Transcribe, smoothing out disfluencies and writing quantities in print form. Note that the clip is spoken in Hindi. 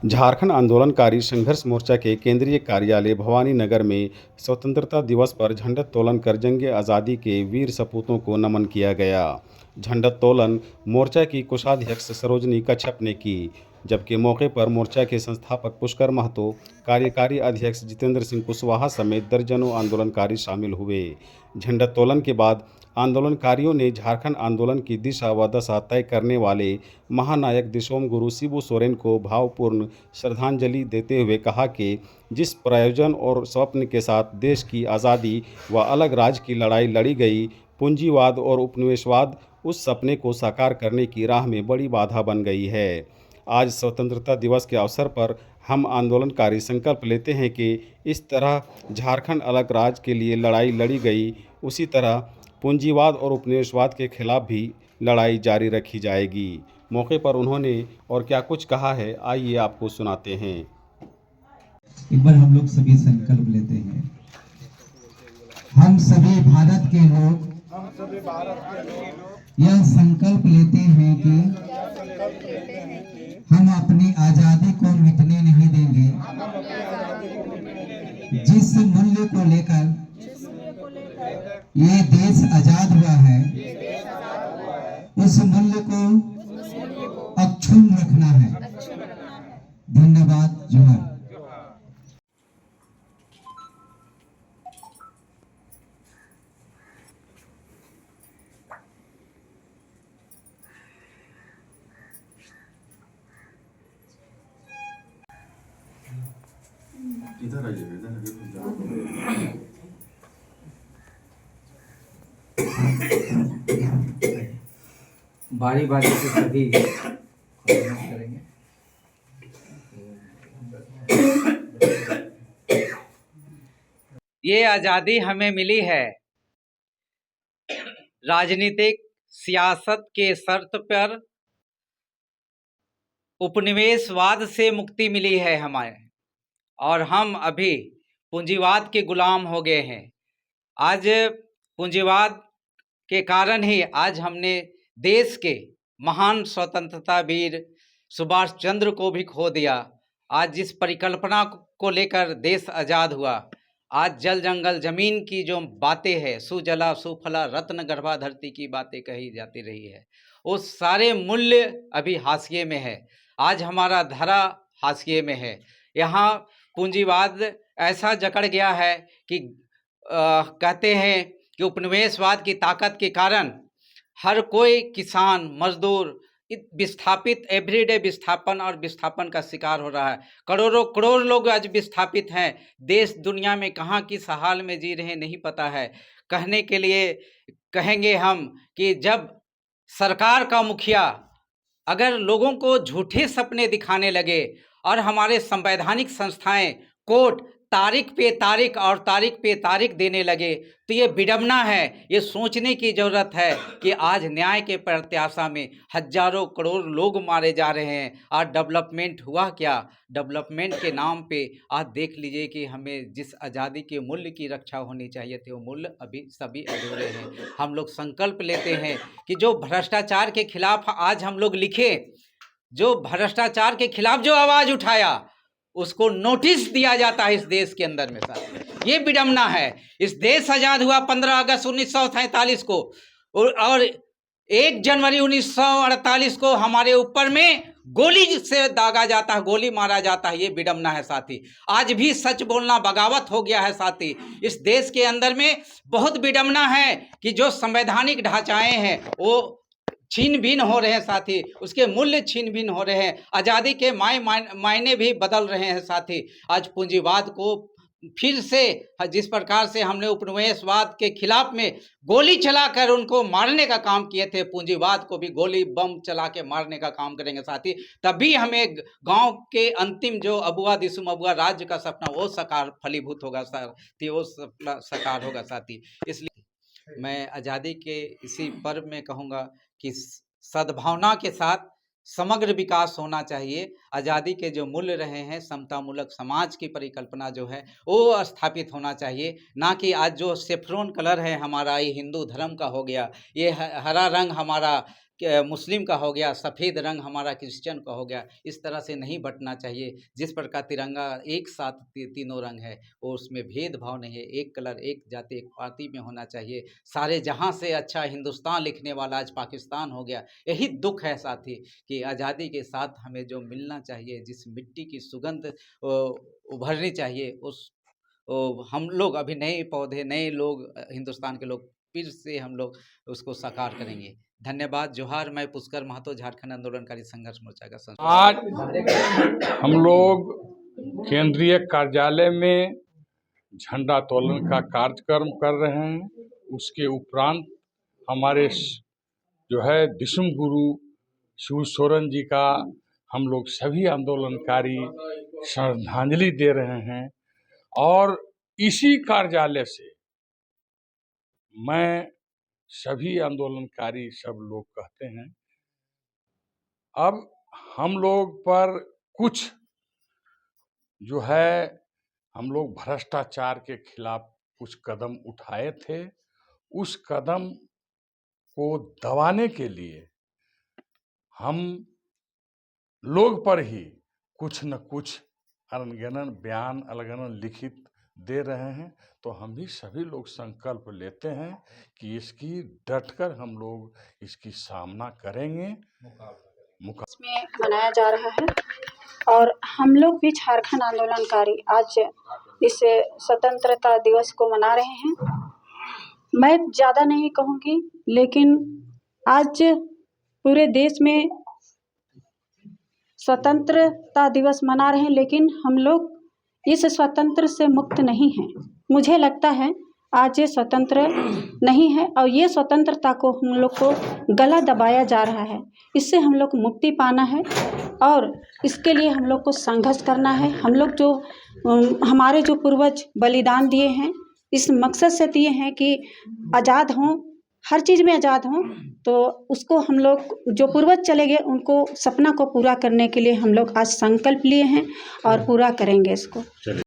झारखंड आंदोलनकारी संघर्ष मोर्चा के केंद्रीय कार्यालय भवानी नगर में स्वतंत्रता दिवस पर झंडोत्तोलन कर जंग आज़ादी के वीर सपूतों को नमन किया गया। झंडोत्तोलन मोर्चा की कोषाध्यक्ष सरोजनी कच्छप ने की, जबकि मौके पर मोर्चा के संस्थापक पुष्कर महतो, कार्यकारी अध्यक्ष जितेंद्र सिंह कुशवाहा समेत दर्जनों आंदोलनकारी शामिल हुए। झंडोत्तोलन के बाद आंदोलनकारियों ने झारखंड आंदोलन की दिशा व दशा तय करने वाले महानायक दिसोम गुरु शिबू सोरेन को भावपूर्ण श्रद्धांजलि देते हुए कहा कि जिस प्रयोजन और स्वप्न के साथ देश की आज़ादी व अलग राज्य की लड़ाई लड़ी गई, पूंजीवाद और उपनिवेशवाद उस सपने को साकार करने की राह में बड़ी बाधा बन गई है। आज स्वतंत्रता दिवस के अवसर पर हम आंदोलनकारी संकल्प लेते हैं कि इस तरह झारखंड अलग राज्य के लिए लड़ाई लड़ी गई, उसी तरह पूंजीवाद और उपनिवेशवाद के खिलाफ भी लड़ाई जारी रखी जाएगी। मौके पर उन्होंने और क्या कुछ कहा है, आइए आपको सुनाते हैं। एक बार हम लोग सभी संकल्प लेते हैं। हम सभी भारत के लोग यह संकल्प लेते हैं कि हम अपनी आजादी को मिटने नहीं देंगे। जिस मूल्य को लेकर ये देश आजाद हुआ है, उस मूल्य को अक्षुण्ण रखना है। धन्यवाद। जोहार। इधर आइए, इधर आइए। बारी बारी से सभी करेंगे। ये आज़ादी हमें मिली है राजनीतिक सियासत के शर्त पर, उपनिवेशवाद से मुक्ति मिली है हमें, और हम अभी पूंजीवाद के गुलाम हो गए हैं। आज पूंजीवाद के कारण ही आज हमने देश के महान स्वतंत्रता वीर सुभाष चंद्र को भी खो दिया। आज जिस परिकल्पना को लेकर देश आज़ाद हुआ, आज जल जंगल जमीन की जो बातें हैं, सुजला सुफला रत्न गर्भा धरती की बातें कही जाती रही है, वो सारे मूल्य अभी हाशिए में है। आज हमारा धरा हाशिए में है। यहाँ पूंजीवाद ऐसा जकड़ गया है कि कहते हैं कि उपनिवेशवाद की ताकत के कारण हर कोई किसान मजदूर विस्थापित एवरीडे विस्थापन और विस्थापन का शिकार हो रहा है। करोड़ों करोड़ लोग आज विस्थापित हैं। देश दुनिया में कहाँ किस हाल में जी रहे हैं नहीं पता है। कहने के लिए कहेंगे हम कि जब सरकार का मुखिया अगर लोगों को झूठे सपने दिखाने लगे और हमारे संवैधानिक संस्थाएं कोर्ट तारीख पे तारीख और तारीख पे तारीख देने लगे, तो ये विडंबना है। ये सोचने की ज़रूरत है कि आज न्याय के प्रत्याशा में हजारों करोड़ लोग मारे जा रहे हैं। आज डेवलपमेंट हुआ क्या? डेवलपमेंट के नाम पे आज देख लीजिए कि हमें जिस आज़ादी के मूल्य की रक्षा होनी चाहिए थे, वो मूल्य अभी सभी अधूरे हैं। हम लोग संकल्प लेते हैं कि जो भ्रष्टाचार के खिलाफ आज हम लोग लिखे, जो भ्रष्टाचार के खिलाफ जो आवाज़ उठाया, उसको नोटिस दिया जाता है इस देश के अंदर में। साथ ये विडंबना है। इस देश आज़ाद हुआ 15 अगस्त 1947 को, और 1 जनवरी 1948 को हमारे ऊपर में गोली से दागा जाता है, गोली मारा जाता है। ये विडंबना है साथी। आज भी सच बोलना बगावत हो गया है साथी। इस देश के अंदर में बहुत विडंबना है कि जो संवैधानिक ढांचाएं हैं वो छीन भिन हो रहे हैं साथी, उसके मूल्य छीन भिन हो रहे हैं। आज़ादी के मायने भी बदल रहे हैं साथी। आज पूंजीवाद को फिर से जिस प्रकार से हमने उपनिवेशवाद के खिलाफ में गोली चलाकर उनको मारने का काम किए थे, पूंजीवाद को भी गोली बम चला के मारने का काम करेंगे साथी। तभी हमें गांव के अंतिम जो अबुआ दिसुम अबुआ राज्य का सपना वो साकार फलीभूत होगा साथी, वो साकार होगा साथी। इसलिए मैं आज़ादी के इसी पर्व में कहूँगा कि सद्भावना के साथ समग्र विकास होना चाहिए। आज़ादी के जो मूल्य रहे हैं, समतामूलक समाज की परिकल्पना जो है वो स्थापित होना चाहिए, ना कि आज जो सेफ्रॉन कलर है हमारा, ये हिंदू धर्म का हो गया, ये हरा रंग हमारा मुस्लिम का हो गया, सफ़ेद रंग हमारा क्रिश्चियन का हो गया, इस तरह से नहीं बंटना चाहिए। जिस प्रकार तिरंगा एक साथ तीनों रंग है, और उसमें भेदभाव नहीं है, एक कलर, एक जाति, एक पार्टी में होना चाहिए। सारे जहां से अच्छा हिंदुस्तान लिखने वाला आज पाकिस्तान हो गया। यही दुख है साथी कि आज़ादी के साथ हमें जो मिलना चाहिए, जिस मिट्टी की सुगंध उभरनी चाहिए, उस हम लोग अभी नए पौधे, नए लोग, हिंदुस्तान के लोग फिर से हम लोग उसको साकार करेंगे। धन्यवाद। जोहार। मैं पुष्कर महतो, झारखंड आंदोलनकारी संघर्ष मोर्चा का संस्थापक। आज हम लोग केंद्रीय कार्यालय में झंडोत्तोलन का कार्यक्रम कर रहे हैं। उसके उपरांत हमारे जो है दिसुम गुरु शिव सोरेन जी का हम लोग सभी आंदोलनकारी श्रद्धांजलि दे रहे हैं। और इसी कार्यालय से मैं सभी आंदोलनकारी सब लोग कहते हैं, अब हम लोग पर कुछ जो है, हम लोग भ्रष्टाचार के खिलाफ कुछ कदम उठाए थे। उस कदम को दबाने के लिए हम लोग पर ही कुछ न कुछ अनगिनत बयान, अलग-अलग लिखित दे रहे हैं। तो हम भी सभी लोग संकल्प लेते हैं कि इसकी डटकर हम लोग इसकी सामना करेंगे, में मनाया जा रहा है। और हम लोग भी झारखंड आंदोलनकारी आज इस स्वतंत्रता दिवस को मना रहे हैं। मैं ज़्यादा नहीं कहूँगी, लेकिन आज पूरे देश में स्वतंत्रता दिवस मना रहे हैं, लेकिन हम लोग इस स्वतंत्र से मुक्त नहीं हैं। मुझे लगता है आज ये स्वतंत्र नहीं है, और ये स्वतंत्रता को हम लोग को गला दबाया जा रहा है। इससे हम लोग को मुक्ति पाना है, और इसके लिए हम लोग को संघर्ष करना है। हम लोग जो हमारे जो पूर्वज बलिदान दिए हैं, इस मकसद से दिए हैं कि आज़ाद हों, हर चीज़ में आज़ाद हों। तो उसको हम लोग जो पूर्वज चले गए, उनको सपना को पूरा करने के लिए हम लोग आज संकल्प लिए हैं और पूरा करेंगे इसको।